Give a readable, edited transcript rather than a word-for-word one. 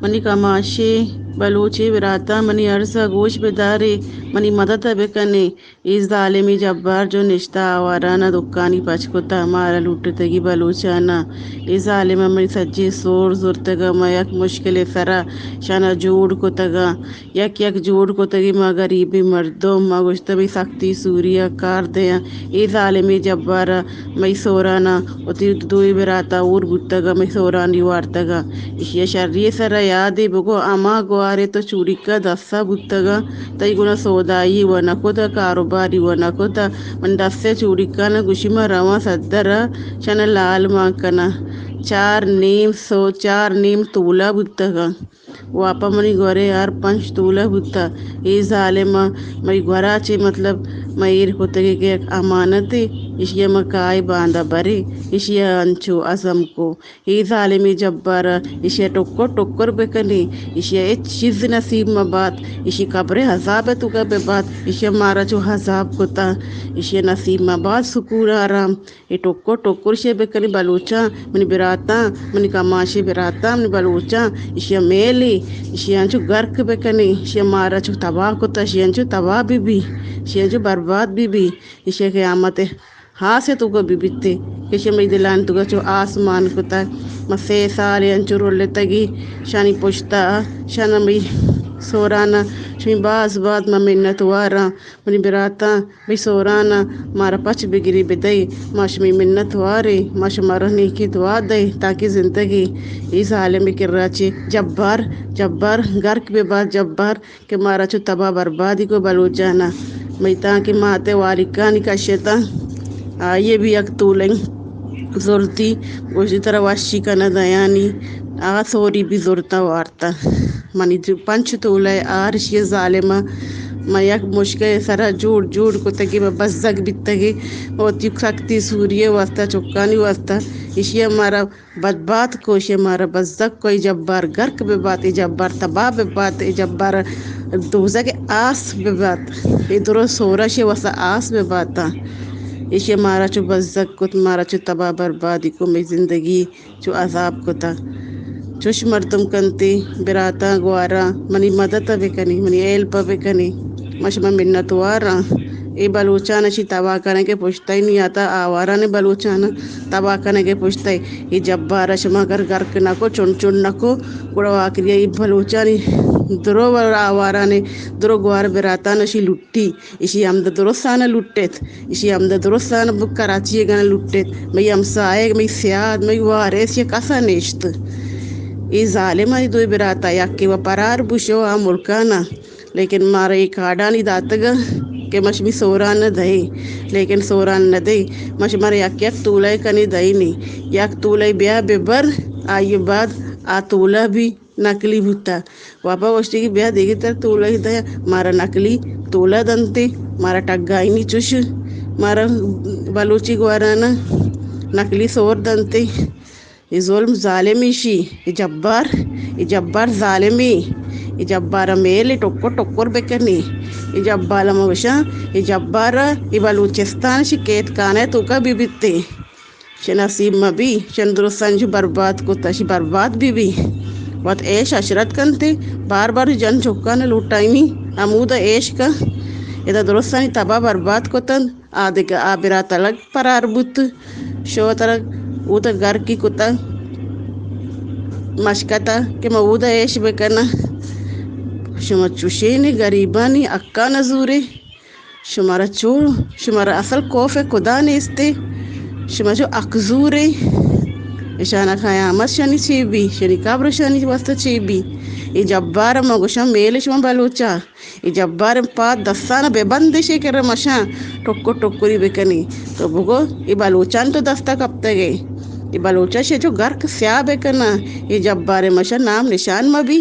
منی کماشے بلوچی براتا منی عرصہ گوش بدارے منی مدد بکنے ای ظالمی جبار جو نشتا آوارانہ دکانی پچکتا مارا لوٹتگی بلوچانا ای ظالمہ منی سجی سور زرتگا ما یک مشکل سرا شانا جوڑ کتگا یک جوڑ کتگی ما غریبی مردم ما گشتا بھی سختی سوریا کار دیا ای ظالمی جبارا مئی سورانا اتی دوی براتا اور بتگا مئی سورانی وارتگا اشیا شرری سرا یادی بگو اما گوارے تو چوری کا دسا بتگا تئی گنا سودائی و نکوتا کاروباری و نکوتا من دسے چوری کا نا گشما رواں صدرا شنا لال ماکنا 4.5 تولا بتگا واپا منی گورے یار 5 تولا بتا ای ظالمہ مئی گورا چے مطلب میر کتگی کے امانت اشیا مکائی باندھا برے اشیا انچو عزم کو ای ظالمی جبارا اشیا ٹکر بکنی اشیا ایک چیز نصیب مبات اشی قبر حذاب تو کا بات اشیا مارا چو حذاب کتا اشیا نصیب مبات سکون آرام ای ٹکر شے بکنی بلوچا منی براتا منی کماشی براتا منی بلوچا اشیا میلی اشیا انچو گرک بکنی اشیا مارا چو تباہ کتا اشیا انچو تباہ بھی اشیا انچو برباد بھی اشیا قیامت ہاں سے تو کو بیتے کشے مئی دلان تو چو آسمان کتا مسے سارے انچو رولے تگی شانی پوچھتا شانا مئی سورانا شمی باز ما منت وارا منی براتا مئی سورانا مارا پچ بگری بدئی ما شمی منت وارے ما شمارا نیکی دعا دے تاکہ زندگی ای ظالم کراچی جبار گرک بے بعد جبار کہ مارا چو تباہ بربادی کو بلوچانا مئی تاکہ ماتے والکانی کشتا آئیے بھی یک تولیں زورتی گوشتی طرح واشی کنا دیانی آغا سوری بھی زورتا وارتا منی 5 تولے آرشی ظالمہ ما یک مشکل سرا جوڑ کتگی بزگ بیتگی اوتی سختی سوریے واسطہ چکانی واسطہ اشیا مارا بدبات کو اشیا مارا بزگ کوئی جبار گرک بے بات ای جبار تباہ بے بات ای جبار دوزہ کے آس بے بات ای درو سورا شے واسطہ آس بے باتا اشیا مارا چو بزگ کت مارا چو تباہ بربادی کو میں زندگی چو عذاب کتا چوش مردم کنتی براتا گوارا منی مدد بکنی منی ایلپ بکنی مشما منت وارا ای بلوچانا شی تباہ کرنے کے پوچھتا ہی نہیں آتا آوارا نے بلوچانا تباہ کرنے کے پوچھتا ہے ای جبارا شما گرک نکو چون نکو گوڑا واقعی ای بلوچانی درو آوارا نے درو گوار براتا نشی لٹی اسی ہمدہ درستانا لٹت اسی ہمدہ درستانا کراچی گانا لٹت میں ہمسائے میں سیاد میں وارث یہ کسا نیشت ای ظالمہ ای دوی براتا یکی و پرار بوشو آ ملکانا لیکن مارا ایک آڈانی داتگا کہ مشمی سوران نہ دے لیکن سوران نہ دے مش مارا یک تولے کنی دئی نہیں یک تولے بیا ببر آئیے بعد آ تولا بھی نکلی بھتا واپا گوشتی کی بیا دیگی تر تولا ہی دیا مارا نکلی تولا دنتے مارا ٹگائی نہیں چوش مارا بلوچی گوارانا نکلی سور دنتے یہ ظلم ظالمی شی یہ جبار ظالمی یہ جبارا میلے ٹکر بکنی یہ جبارا موشا یہ جبارا یہ بلوچستان شی کیت کانے تو کا بھی بیتے شناسیب مبی شن درستان جو برباد کو تشی برباد بھی وقت عیش عشرت کنتے بار جن چکانا لوٹائنی امود عیش کا یہ درستانی تباہ برباد کو تن آدھے آبرا تلگ پرار بوت شو تلگ او تا گھر کی کتا مشکتا کہ مودا عیش بکنا شما چوشینی غریبانی اکا نزورے شمارا چور شمارا اصل کوف خدا نیستے شما جو اکزورے اشانا قیامت شنی چی بھی شنی قبر شنی واسطہ چی بھی ای جبار مگوشا میل شما بلوچا ای جبار پاد دستانا بے بندشی کر مشا ٹکری بکنی تو بگو ای بلوچان تو دستا کب تگے ای بلوچا شے جو گرک سیاہ بکنا ای جبار مشا نام نشان مبی